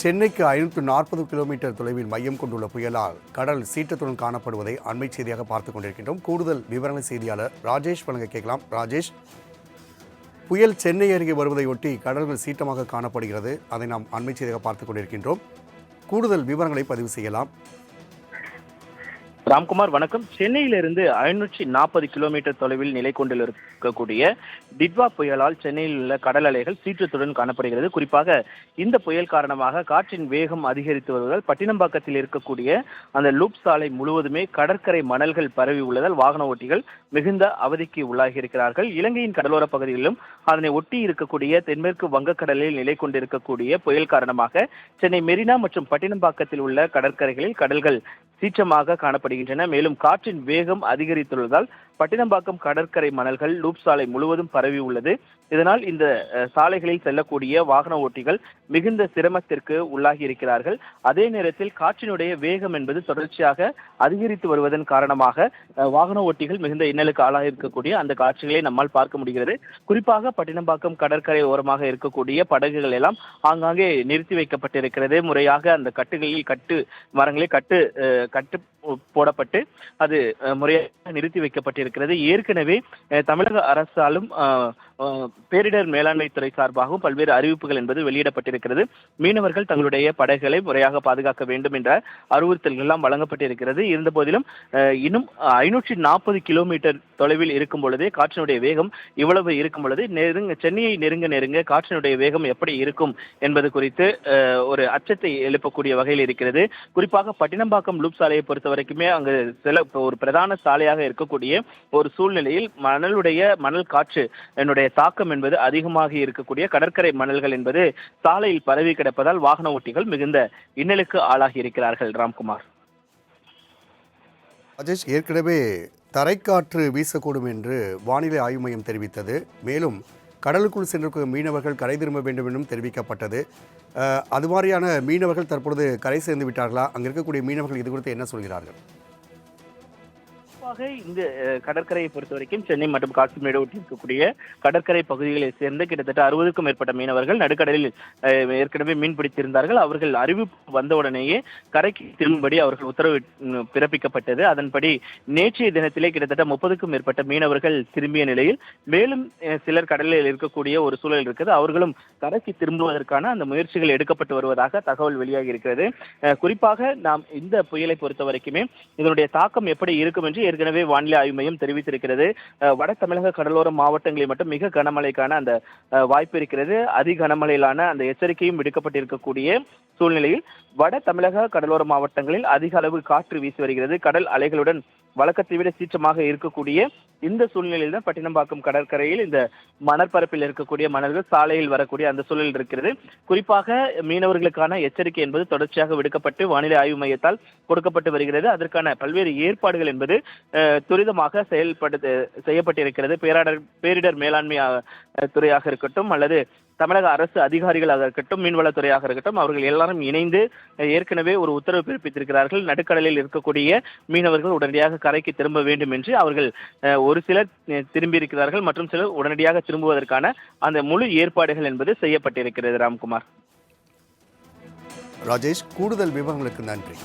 சென்னைக்கு 540 கிலோமீட்டர் தொலைவில் மையம் கொண்டுள்ள புயலால் கடல் சீற்றத்துடன் காணப்படுவதை அண்மை செய்தியாக பார்த்துக் கொண்டிருக்கின்றோம். கூடுதல் விவரங்களை செய்தியாளர் ராஜேஷ் வழங்க கேட்கலாம். ராஜேஷ், புயல் சென்னை அருகே வருவதையொட்டி கடல்கள் சீற்றமாக காணப்படுகிறது. அதை நாம் அண்மை செய்தியாக பார்த்துக் கொண்டிருக்கின்றோம். கூடுதல் விவரங்களை பதிவு செய்யலாம். ராம்குமார், வணக்கம். சென்னையிலிருந்து 540 கிலோமீட்டர் தொலைவில் நிலை கொண்டிருக்கக்கூடிய டிட்வா புயலால் சென்னையில் உள்ள கடல் அலைகள் சீற்றத்துடன் காணப்படுகிறது. குறிப்பாக இந்த புயல் காரணமாக காற்றின் வேகம் அதிகரித்து வருவதால் பட்டினம்பாக்கத்தில் இருக்கக்கூடிய அந்த லூப் சாலை முழுவதுமே கடற்கரை மணல்கள் பரவி உள்ளதால் வாகன ஓட்டிகள் மிகுந்த அவதிக்கு உள்ளாகி இருக்கிறார்கள். இலங்கையின் கடலோர பகுதிகளிலும் அதனை ஒட்டி இருக்கக்கூடிய தென்மேற்கு வங்கக்கடலில் நிலை கொண்டிருக்கக்கூடிய புயல் காரணமாக சென்னை மெரினா மற்றும் பட்டினம்பாக்கத்தில் உள்ள கடற்கரைகளில் கடல்கள் சீற்றமாக காணப்படுகின்றன. மேலும் காற்றின் வேகம் அதிகரித்துள்ளதால் பட்டினம்பாக்கம் கடற்கரை மணல்கள் லூப் சாலை முழுவதும் பரவி உள்ளது. இதனால் இந்த சாலைகளில் செல்லக்கூடிய வாகன ஓட்டிகள் மிகுந்த சிரமத்திற்கு உள்ளாகி இருக்கிறார்கள். அதே நேரத்தில் காற்றினுடைய வேகம் என்பது தொடர்ச்சியாக அதிகரித்து வருவதன் காரணமாக வாகன ஓட்டிகள் மிகுந்த இன்னலுக்கு ஆளாக இருக்கக்கூடிய அந்த காட்சிகளை நம்மால் பார்க்க முடிகிறது. குறிப்பாக பட்டினம்பாக்கம் கடற்கரை ஓரமாக இருக்கக்கூடிய படகுகள் எல்லாம் ஆங்காங்கே நிறுத்தி வைக்கப்பட்டிருக்கிறது. முறையாக அந்த கட்டுகளில் மரங்களில் கட்டு போடப்பட்டு அது முறையாக நிறுத்தி வைக்கப்பட்டிருக்கிறது. ஏற்கனவே தமிழக அரசாலும் பேரிடர் மேலாண்மை துறை சார்பாகவும் பல்வேறு அறிவிப்புகள் என்பது வெளியிடப்பட்டிருக்கிறது. மீனவர்கள் தங்களுடைய படகுகளை முறையாக பாதுகாக்க வேண்டும் என்ற அறிவுறுத்தல்கள் எல்லாம் வழங்கப்பட்டிருக்கிறது. இருந்த போதிலும் இன்னும் 540 கிலோமீட்டர் தொலைவில் இருக்கும் பொழுதே காற்றினுடைய வேகம் இவ்வளவு இருக்கும் பொழுது சென்னையை நெருங்க காற்றினுடைய வேகம் எப்படி இருக்கும் என்பது குறித்து ஒரு அச்சத்தை எழுப்பக்கூடிய வகையில் இருக்கிறது. குறிப்பாக பட்டினம்பாக்கம் லூப் சாலையை பொறுத்த வரைக்குமே அங்கு ஒரு பிரதான சாலையாக இருக்கக்கூடிய ஒரு சூழ்நிலையில் மணல் காற்று என்னுடைய தாக்கம் என்பது அதிகமாக இருக்கக்கூடிய கடற்கரை மணல்கள் என்பது சாலையில் பரவி கிடப்பதால் வாகன ஓட்டிகள் மிகுந்த இன்னலுக்கு ஆளாகி இருக்கிறார்கள். ராம்குமார், ராஜேஷ், ஏற்கனவே தரைக்காற்று வீசக்கூடும் என்று வானிலை ஆய்வு மையம் தெரிவித்தது. மேலும் கடலுக்குள் சென்றிருக்கும் மீனவர்கள் கரை திரும்ப வேண்டும் என்றும் தெரிவிக்கப்பட்டது. அது மாதிரியான மீனவர்கள் தற்பொழுது கரை சேர்ந்து விட்டார்களா? அங்கே இருக்கக்கூடிய மீனவர்கள் இது குறித்து என்ன சொல்கிறார்கள்? இந்த கடற்கரையை பொறுத்த வரைக்கும் சென்னை மற்றும் காசிமேடு ஒட்டி இருக்கக்கூடிய கடற்கரை பகுதிகளை சேர்ந்து கிட்டத்தட்ட 60க்கும் மேற்பட்ட மீனவர்கள் நடுக்கடலில் ஏற்கனவே மீன் பிடித்திருந்தார்கள். அவர்கள் அறிவிப்பு வந்தவுடனேயே கரைக்கு திரும்பும்படி அவர்கள் உத்தரவு பிறப்பிக்கப்பட்டது. அதன்படி நேற்றைய தினத்திலே கிட்டத்தட்ட 30க்கும் மேற்பட்ட மீனவர்கள் திரும்பிய நிலையில் மேலும் சிலர் கடலில் இருக்கக்கூடிய ஒரு சூழல் இருக்குது. அவர்களும் கரைக்கு திரும்புவதற்கான அந்த முயற்சிகள் எடுக்கப்பட்டு வருவதாக தகவல் வெளியாகி இருக்கிறது. குறிப்பாக நாம் இந்த புயலை பொறுத்த வரைக்குமே இதனுடைய தாக்கம் எப்படி இருக்கும் என்று ஏற்கனவே வானிலை ஆய்வு மையம் தெரிவித்திருக்கிறது. வட தமிழக கடலோர மாவட்டங்களில் மட்டும் மிக கனமழைக்கான அந்த வாய்ப்பு இருக்கிறது. அதி கனமழையிலான அந்த எச்சரிக்கையும் விடுக்கப்பட்டிருக்கக்கூடிய சூழ்நிலையில் வட தமிழக கடலோர மாவட்டங்களில் அதிக அளவு காற்று வீசி வருகிறது. கடல் அலைகளுடன் வழக்கத்தை விட சீற்றமாக இருக்கக்கூடிய இந்த சூழ்நிலையில் தான் பட்டினம்பாக்கம் கடற்கரையில் இந்த மணற்பரப்பில் இருக்கக்கூடிய மணல்கள் சாலையில் வரக்கூடிய அந்த சூழல் இருக்கிறது. குறிப்பாக மீனவர்களுக்கான எச்சரிக்கை என்பது தொடர்ச்சியாக விடுக்கப்பட்டு வானிலை ஆய்வு மையத்தால் கொடுக்கப்பட்டு வருகிறது. அதற்கான பல்வேறு ஏற்பாடுகள் என்பது துரிதமாக செய்யப்பட்டிருக்கிறது. பேரிடர் மேலாண்மை துறையாக இருக்கட்டும் அல்லது தமிழக அரசு அதிகாரிகளாக இருக்கட்டும், மீன்வளத்துறையாக இருக்கட்டும், அவர்கள் எல்லாரும் இணைந்து ஏற்கனவே ஒரு உத்தரவு பிறப்பித்திருக்கிறார்கள். நடுக்கடலில் இருக்கக்கூடிய மீனவர்கள் உடனடியாக கரைக்கு திரும்ப வேண்டும் என்று அவர்கள் ஒரு சிலர் திரும்பியிருக்கிறார்கள் மற்றும் சிலர் உடனடியாக திரும்புவதற்கான அந்த முழு ஏற்பாடுகள் என்பது செய்யப்பட்டிருக்கிறது. ராம்குமார், ராஜேஷ், கூடுதல் விவரங்களுக்கு நன்றி.